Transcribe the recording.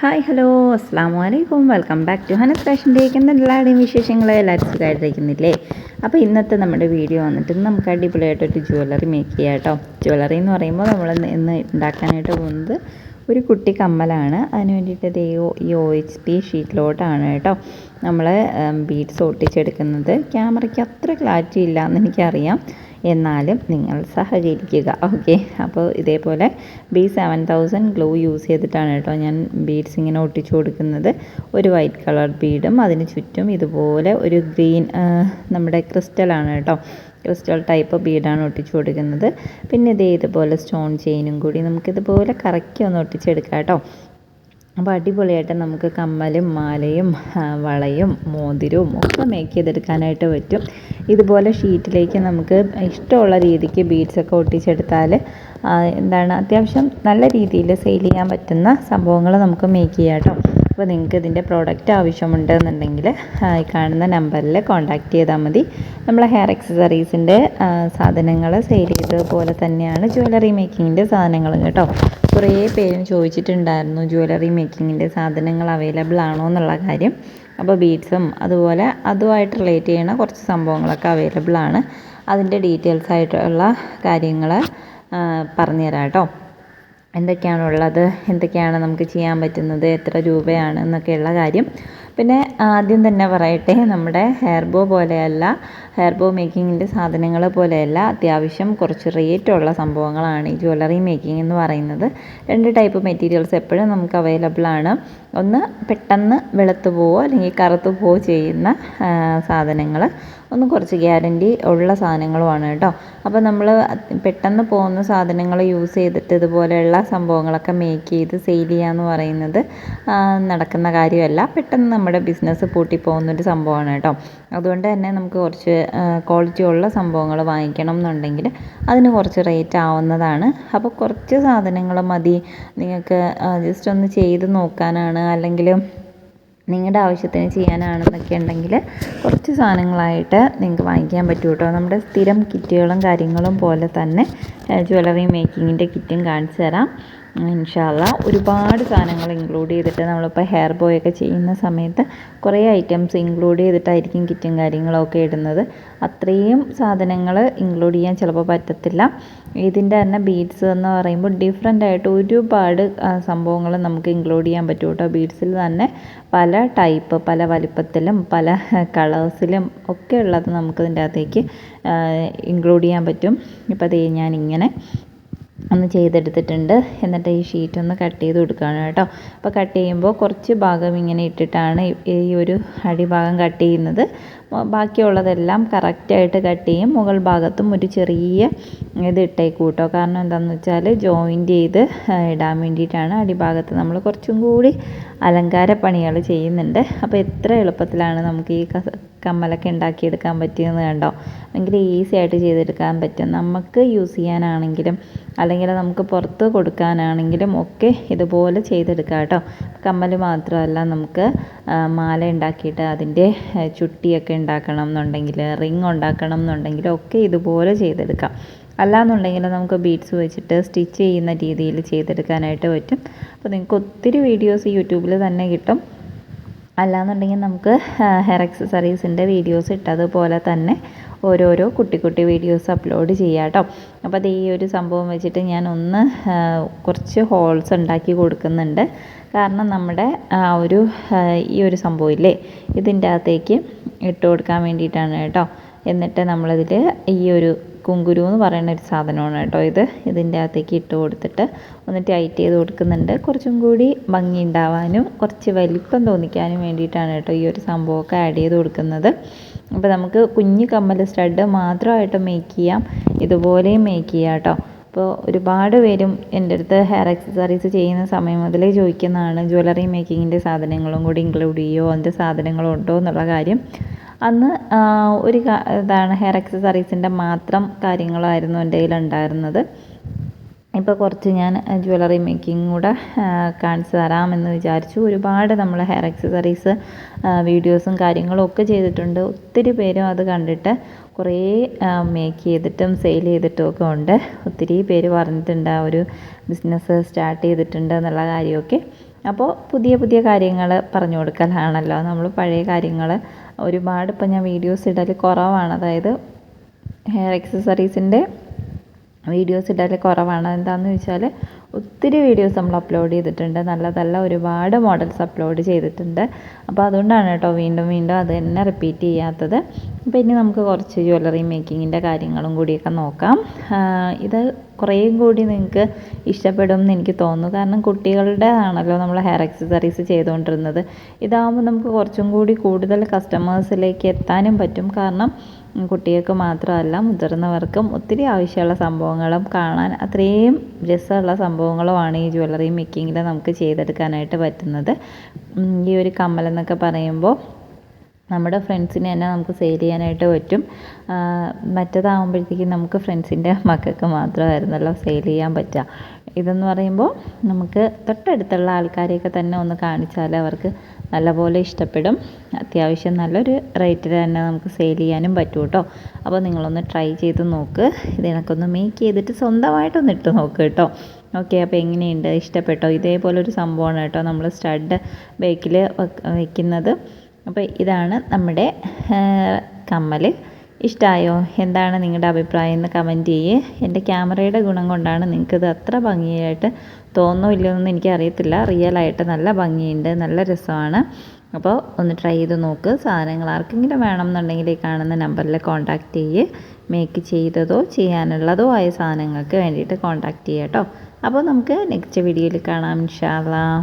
Hi hello അസ്സാം വലൈക്കും welcome back to Hanas fashion ഡേക്ക്. എല്ലാവരുടെയും വിശേഷങ്ങൾ എല്ലാവരും സുഖമായിട്ടിരിക്കുന്നില്ലേ? അപ്പോൾ ഇന്നത്തെ നമ്മുടെ വീഡിയോ വന്നിട്ട് നമുക്ക് അടിപൊളിയായിട്ടൊരു ജ്വല്ലറി മേക്ക് ചെയ്യാം കേട്ടോ. ജ്വല്ലറി എന്ന് പറയുമ്പോൾ നമ്മൾ ഇന്ന് ഉണ്ടാക്കാനായിട്ട് പോകുന്നത് ഒരു കുട്ടി കമ്മലാണ്. അതിന് വേണ്ടിയിട്ട് ഈ OHP ഷീറ്റിലോട്ടാണ് കേട്ടോ നമ്മൾ ബീഡ്സ് ഒട്ടിച്ചെടുക്കുന്നത്. ക്യാമറയ്ക്ക് അത്ര ക്ലാരിറ്റി ഇല്ല എന്ന് എനിക്കറിയാം, എന്നാലും നിങ്ങൾ സഹകരിക്കുക. ഓക്കെ, അപ്പോൾ ഇതേപോലെ B7000 ഗ്ലൂ യൂസ് ചെയ്തിട്ടാണ് കേട്ടോ ഞാൻ ബീഡ്സ് ഇങ്ങനെ ഒട്ടിച്ചു കൊടുക്കുന്നത്. ഒരു വൈറ്റ് കളർ ബീഡും അതിന് ചുറ്റും ഇതുപോലെ ഒരു ഗ്രീൻ നമ്മുടെ ക്രിസ്റ്റലാണ് കേട്ടോ, ക്രിസ്റ്റൽ ടൈപ്പ് ബീഡാണ് ഒട്ടിച്ചു കൊടുക്കുന്നത്. പിന്നെ ഇതുപോലെ സ്റ്റോൺ ചെയിനും കൂടി നമുക്കിതുപോലെ കറക്കി ഒന്ന് ഒട്ടിച്ചെടുക്കാം കേട്ടോ. അപ്പോൾ അടിപൊളിയായിട്ട് നമുക്ക് കമ്മലും മാലയും വളയും മോതിരവും ഒക്കെ മേക്ക് ചെയ്തെടുക്കാനായിട്ട് പറ്റും. ഇതുപോലെ ഷീറ്റിലേക്ക് നമുക്ക് ഇഷ്ടമുള്ള രീതിക്ക് ബീഡ്സൊക്കെ ഒട്ടിച്ചെടുത്താൽ അത്യാവശ്യം നല്ല രീതിയിൽ സെയിൽ ചെയ്യാൻ പറ്റുന്ന സംഭവങ്ങൾ നമുക്ക് മേക്ക് ചെയ്യാം കേട്ടോ. അപ്പോൾ നിങ്ങൾക്ക് ഇതിൻ്റെ പ്രോഡക്റ്റ് ആവശ്യമുണ്ടെന്നുണ്ടെങ്കിൽ ഈ കാണുന്ന നമ്പറിൽ കോൺടാക്റ്റ് ചെയ്താൽ മതി. നമ്മളെ ഹെയർ ആക്സസറീസിൻ്റെ സാധനങ്ങൾ സെയിൽ ചെയ്തതുപോലെ തന്നെയാണ് ജ്വല്ലറി മേക്കിങ്ങിൻ്റെ സാധനങ്ങളും കേട്ടോ. കുറേ പേരും ചോദിച്ചിട്ടുണ്ടായിരുന്നു ജ്വല്ലറി മേക്കിങ്ങിൻ്റെ സാധനങ്ങൾ അവൈലബിൾ ആണോ എന്നുള്ള കാര്യം. അപ്പോൾ ബീഡ്സും അതുപോലെ അതുമായിട്ട് റിലേറ്റ് ചെയ്യുന്ന കുറച്ച് സംഭവങ്ങളൊക്കെ അവൈലബിൾ ആണ്. അതിൻ്റെ ഡീറ്റെയിൽസ് ആയിട്ടുള്ള കാര്യങ്ങൾ പറഞ്ഞുതരാം കേട്ടോ. എന്തൊക്കെയാണുള്ളത്, എന്തൊക്കെയാണ് നമുക്ക് ചെയ്യാൻ പറ്റുന്നത്, എത്ര രൂപയാണ് എന്നൊക്കെയുള്ള കാര്യം. പിന്നെ ആദ്യം തന്നെ പറയട്ടെ, നമ്മുടെ ഹെയർ ബോ പോലെയല്ല, ഹെയർ ബോ മേക്കിങ്ങിൻ്റെ സാധനങ്ങൾ പോലെയല്ല, അത്യാവശ്യം കുറച്ച് റേറ്റുള്ള സംഭവങ്ങളാണ് ഈ ജ്വല്ലറി മേക്കിംഗ് എന്ന് പറയുന്നത്. 2 ടൈപ്പ് മെറ്റീരിയൽസ് എപ്പോഴും നമുക്ക് അവൈലബിൾ ആണ്. ഒന്ന് പെട്ടെന്ന് വെളുത്തു പോവോ അല്ലെങ്കിൽ കറുത്തു പോവോ ചെയ്യുന്ന സാധനങ്ങൾ, ഒന്ന് കുറച്ച് ഗ്യാരൻറ്റി ഉള്ള സാധനങ്ങളുമാണ് കേട്ടോ. അപ്പോൾ നമ്മൾ പെട്ടെന്ന് പോകുന്ന സാധനങ്ങൾ യൂസ് ചെയ്തിട്ട് ഇതുപോലെയുള്ള സംഭവങ്ങളൊക്കെ മേക്ക് ചെയ്ത് സെയിൽ ചെയ്യുക എന്ന് പറയുന്നത് നടക്കുന്ന കാര്യമല്ല. പെട്ടെന്ന് നമ്മുടെ ബിസിനസ് പൂട്ടിപ്പോകുന്നൊരു സംഭവമാണ് കേട്ടോ. അതുകൊണ്ട് തന്നെ നമുക്ക് കുറച്ച് ക്വാളിറ്റി ഉള്ള സംഭവങ്ങൾ വാങ്ങിക്കണം എന്നുണ്ടെങ്കിൽ അതിന് കുറച്ച് റേറ്റ് ആവുന്നതാണ്. അപ്പോൾ കുറച്ച് സാധനങ്ങൾ മതി നിങ്ങൾക്ക് ജസ്റ്റ് ഒന്ന് ചെയ്ത് നോക്കാനാണ്, അല്ലെങ്കിൽ നിങ്ങളുടെ ആവശ്യത്തിന് ചെയ്യാനാണെന്നൊക്കെ ഉണ്ടെങ്കിൽ കുറച്ച് സാധനങ്ങളായിട്ട് നിങ്ങൾക്ക് വാങ്ങിക്കാൻ പറ്റും കേട്ടോ. നമ്മുടെ സ്ഥിരം കിറ്റുകളും കാര്യങ്ങളും പോലെ തന്നെ ജ്വല്ലറി മേക്കിങ്ങിൻ്റെ കിറ്റും കാണിച്ചു തരാം ഇൻഷാ അല്ലാഹ്. ഒരുപാട് സാധനങ്ങൾ ഇൻക്ലൂഡ് ചെയ്തിട്ട് നമ്മളിപ്പോൾ ഹെയർ ബോയ് ഒക്കെ ചെയ്യുന്ന സമയത്ത് കുറേ ഐറ്റംസ് ഇൻക്ലൂഡ് ചെയ്തിട്ടായിരിക്കും കിറ്റും കാര്യങ്ങളൊക്കെ ഇടുന്നത്. അത്രയും സാധനങ്ങൾ ഇൻക്ലൂഡ് ചെയ്യാൻ ചിലപ്പോൾ പറ്റത്തില്ല. ഇതിൻ്റെ തന്നെ ബീഡ്സ് എന്ന് പറയുമ്പോൾ ഡിഫറെൻ്റ് ആയിട്ട് ഒരുപാട് സംഭവങ്ങൾ നമുക്ക് ഇൻക്ലൂഡ് ചെയ്യാൻ പറ്റും കേട്ടോ. ബീഡ്സിൽ തന്നെ പല ടൈപ്പ്, പല വലിപ്പത്തിലും പല കളേഴ്സിലും ഒക്കെ ഉള്ളത് നമുക്ക് ഇതിൻ്റെ അകത്തേക്ക് ഇൻക്ലൂഡ് ചെയ്യാൻ പറ്റും. ഇപ്പോൾ അതേ ഞാനിങ്ങനെ ഒന്ന് ചെയ്തെടുത്തിട്ടുണ്ട്. എന്നിട്ട് ഈ ഷീറ്റ് ഒന്ന് കട്ട് ചെയ്ത് കൊടുക്കുകയാണ് കേട്ടോ. അപ്പോൾ കട്ട് ചെയ്യുമ്പോൾ കുറച്ച് ഭാഗം ഇങ്ങനെ ഇട്ടിട്ടാണ് ഈ ഒരു അടിഭാഗം കട്ട് ചെയ്യുന്നത്. ബാക്കിയുള്ളതെല്ലാം കറക്റ്റായിട്ട് കട്ട് ചെയ്യും. മുകൾ ഭാഗത്തും ഒരു ചെറിയ ഇത് ഇട്ടേക്കും കേട്ടോ. കാരണം എന്താണെന്ന് വെച്ചാൽ ജോയിൻറ്റ് ചെയ്ത് ഇടാൻ വേണ്ടിയിട്ടാണ്. അടിഭാഗത്ത് നമ്മൾ കുറച്ചും കൂടി അലങ്കാര പണികൾ ചെയ്യുന്നുണ്ട്. അപ്പോൾ എത്ര എളുപ്പത്തിലാണ് നമുക്ക് ഈ കമ്മലൊക്കെ ഉണ്ടാക്കിയെടുക്കാൻ പറ്റിയെന്ന് കണ്ടോ. ഭയങ്കര ഈസി ആയിട്ട് ചെയ്തെടുക്കാൻ പറ്റും. നമുക്ക് യൂസ് ചെയ്യാനാണെങ്കിലും അല്ലെങ്കിൽ നമുക്ക് പുറത്ത് കൊടുക്കാനാണെങ്കിലും ഒക്കെ ഇതുപോലെ ചെയ്തെടുക്കാം കേട്ടോ. കമ്മൽ മാത്രമല്ല, നമുക്ക് മാല ഉണ്ടാക്കിയിട്ട് അതിൻ്റെ ചുട്ടിയൊക്കെ ഉണ്ടാക്കണം എന്നുണ്ടെങ്കിൽ, റിങ് ഉണ്ടാക്കണം എന്നുണ്ടെങ്കിൽ ഒക്കെ ഇതുപോലെ ചെയ്തെടുക്കാം. അല്ലാന്നുണ്ടെങ്കിൽ നമുക്ക് ബീഡ്സ് വെച്ചിട്ട് സ്റ്റിച്ച് ചെയ്യുന്ന രീതിയിൽ ചെയ്തെടുക്കാനായിട്ട് പറ്റും. അപ്പോൾ നിങ്ങൾക്ക് ഒത്തിരി വീഡിയോസ് യൂട്യൂബിൽ തന്നെ കിട്ടും. അല്ലാന്നുണ്ടെങ്കിൽ നമുക്ക് ഹെയർ ആക്സസറീസിൻ്റെ വീഡിയോസ് ഇട്ടതുപോലെ തന്നെ ഓരോരോ കുട്ടി കുട്ടി വീഡിയോസ് അപ്ലോഡ് ചെയ്യാം കേട്ടോ. അപ്പോൾ അത് ഈ ഒരു സംഭവം വെച്ചിട്ട് ഞാൻ കുറച്ച് ഹോൾസ് ഉണ്ടാക്കി കൊടുക്കുന്നുണ്ട്. കാരണം നമ്മുടെ ഈ ഒരു സംഭവം ഇല്ലേ, ഇതിൻ്റെ അകത്തേക്ക് ഇട്ട് കൊടുക്കാൻ വേണ്ടിയിട്ടാണ് കേട്ടോ. എന്നിട്ട് നമ്മളതിൽ ഈ ഒരു കുങ്കുരു എന്ന് പറയുന്ന ഒരു സാധനമാണ് കേട്ടോ ഇതിൻ്റെ അകത്തേക്ക് ഇട്ട് കൊടുത്തിട്ട് ഒന്ന് ടൈറ്റ് ചെയ്ത് കൊടുക്കുന്നുണ്ട്. കുറച്ചും കൂടി ഭംഗി ഉണ്ടാവാനും കുറച്ച് വലിപ്പം തോന്നിക്കാനും വേണ്ടിയിട്ടാണ് കേട്ടോ ഈ ഒരു സംഭവമൊക്കെ ആഡ് ചെയ്ത് കൊടുക്കുന്നത്. അപ്പോൾ നമുക്ക് കുഞ്ഞു കമ്മൽ സ്റ്റഡ് മാത്രമായിട്ട് മേക്ക് ചെയ്യാം, ഇതുപോലെയും മേക്ക് ചെയ്യാം കേട്ടോ. അപ്പോൾ ഒരുപാട് പേരും എൻ്റെ അടുത്ത് ഹെയർ ആക്സസറീസ് ചെയ്യുന്ന സമയം മുതലേ ചോദിക്കുന്നതാണ്, ജ്വല്ലറി മേക്കിങ്ങിൻ്റെ സാധനങ്ങളും കൂടി ഇൻക്ലൂഡ് ചെയ്യുമോ, അതിൻ്റെ സാധനങ്ങളുണ്ടോ എന്നുള്ള കാര്യം. അന്ന് ഇതാണ് ഹെയർ ആക്സസറീസിൻ്റെ മാത്രം കാര്യങ്ങളായിരുന്നു എൻ്റെ കയ്യിലുണ്ടായിരുന്നത്. ഇപ്പോൾ കുറച്ച് ഞാൻ ജ്വല്ലറി മേക്കിംഗ് കൂടെ കാണിച്ചു തരാമെന്ന് വിചാരിച്ചു. ഒരുപാട് നമ്മൾ ഹെയർ ആക്സസറീസ് വീഡിയോസും കാര്യങ്ങളും ഒക്കെ ചെയ്തിട്ടുണ്ട്. ഒത്തിരി പേരും അത് കണ്ടിട്ട് കുറേ മേക്ക് ചെയ്തിട്ടും സെയിൽ ചെയ്തിട്ടും ഒക്കെ ഉണ്ട്. ഒത്തിരി പേര് പറഞ്ഞിട്ടുണ്ട് ആ ഒരു ബിസിനസ് സ്റ്റാർട്ട് ചെയ്തിട്ടുണ്ട് എന്നുള്ള കാര്യമൊക്കെ. അപ്പോൾ പുതിയ പുതിയ കാര്യങ്ങൾ പറഞ്ഞു കൊടുക്കലാണല്ലോ. നമ്മൾ പഴയ കാര്യങ്ങൾ ഒരുപാട് ഇപ്പം ഞാൻ വീഡിയോസ് ഇടൽ കുറവാണ്. അതായത് ഹെയർ എക്സസറീസിൻ്റെ വീഡിയോസ് ഇടൽ കുറവാണ്. എന്താണെന്ന് വെച്ചാൽ ഒത്തിരി വീഡിയോസ് നമ്മൾ അപ്ലോഡ് ചെയ്തിട്ടുണ്ട്, നല്ല ഒരുപാട് മോഡൽസ് അപ്ലോഡ് ചെയ്തിട്ടുണ്ട്. അപ്പോൾ അതുകൊണ്ടാണ് കേട്ടോ വീണ്ടും അത് തന്നെ റിപ്പീറ്റ് ചെയ്യാത്തത്. അപ്പോൾ ഇനി നമുക്ക് കുറച്ച് ജ്വല്ലറി മേക്കിങ്ങിൻ്റെ കാര്യങ്ങളും കൂടിയൊക്കെ നോക്കാം. ഇത് കുറേയും കൂടി നിങ്ങൾക്ക് ഇഷ്ടപ്പെടും എന്ന് എനിക്ക് തോന്നുന്നു. കാരണം കുട്ടികളുടേതാണല്ലോ നമ്മൾ ഹെയർ എക്സസറീസ് ചെയ്തുകൊണ്ടിരുന്നത്. ഇതാകുമ്പോൾ നമുക്ക് കുറച്ചും കൂടി കൂടുതൽ കസ്റ്റമേഴ്സിലേക്ക് എത്താനും പറ്റും. കാരണം കുട്ടികൾക്ക് മാത്രമല്ല മുതിർന്നവർക്കും ഒത്തിരി ആവശ്യമുള്ള സംഭവങ്ങളും കാണാൻ അത്രയും രസമുള്ള സംഭവങ്ങളുമാണ് ഈ ജ്വല്ലറി മേക്കിങ്ങിൽ നമുക്ക് ചെയ്തെടുക്കാനായിട്ട് പറ്റുന്നത്. ഈ ഒരു കമ്മലെന്നൊക്കെ പറയുമ്പോൾ നമ്മുടെ ഫ്രണ്ട്സിന് തന്നെ നമുക്ക് സെയിൽ ചെയ്യാനായിട്ട് പറ്റും. മറ്റേതാകുമ്പോഴത്തേക്കും നമുക്ക് ഫ്രണ്ട്സിൻ്റെ മക്കൾക്ക് മാത്രമായിരുന്നല്ലോ സെയിൽ ചെയ്യാൻ പറ്റുക. ഇതെന്ന് പറയുമ്പോൾ നമുക്ക് തൊട്ടടുത്തുള്ള ആൾക്കാരെയൊക്കെ തന്നെ ഒന്ന് കാണിച്ചാൽ അവർക്ക് നല്ലപോലെ ഇഷ്ടപ്പെടും. അത്യാവശ്യം നല്ലൊരു റേറ്റിൽ തന്നെ നമുക്ക് സെയിൽ ചെയ്യാനും പറ്റും കേട്ടോ. അപ്പോൾ നിങ്ങളൊന്ന് ട്രൈ ചെയ്ത് നോക്ക്. ഇതിനൊക്കെ മേക്ക് ചെയ്തിട്ട് സ്വന്തമായിട്ടൊന്ന് ഇട്ട് നോക്ക് കേട്ടോ. ഓക്കെ, അപ്പോൾ എങ്ങനെയുണ്ട്, ഇഷ്ടപ്പെട്ടോ? ഇതേപോലൊരു സംഭവമാണ് കേട്ടോ നമ്മൾ സ്റ്റഡ് ബേക്കിൽ വെക്കുന്നത്. അപ്പോൾ ഇതാണ് നമ്മുടെ കമ്മൽ. ഇഷ്ടമായോ? എന്താണ് നിങ്ങളുടെ അഭിപ്രായം എന്ന് കമൻറ്റ് ചെയ്യേ. എൻ്റെ ക്യാമറയുടെ ഗുണം കൊണ്ടാണ് നിങ്ങൾക്കിത് അത്ര ഭംഗിയായിട്ട് തോന്നുന്നില്ലോ എന്നൊന്നും എനിക്കറിയത്തില്ല. റിയലായിട്ട് നല്ല ഭംഗിയുണ്ട്, നല്ല രസമാണ്. അപ്പോൾ ഒന്ന് ട്രൈ ചെയ്ത് നോക്ക്. സാധനങ്ങൾ ആർക്കെങ്കിലും വേണമെന്നുണ്ടെങ്കിൽ ഈ കാണുന്ന നമ്പറിൽ കോൺടാക്റ്റ് ചെയ്യേ. മേക്ക് ചെയ്തതോ ചെയ്യാനുള്ളതോ ആയ സാധനങ്ങൾക്ക് വേണ്ടിയിട്ട് കോൺടാക്റ്റ് ചെയ്യാം കേട്ടോ. അപ്പോൾ നമുക്ക് നെക്സ്റ്റ് വീഡിയോയിൽ കാണാം ഇൻഷാ അല്ലാഹ്.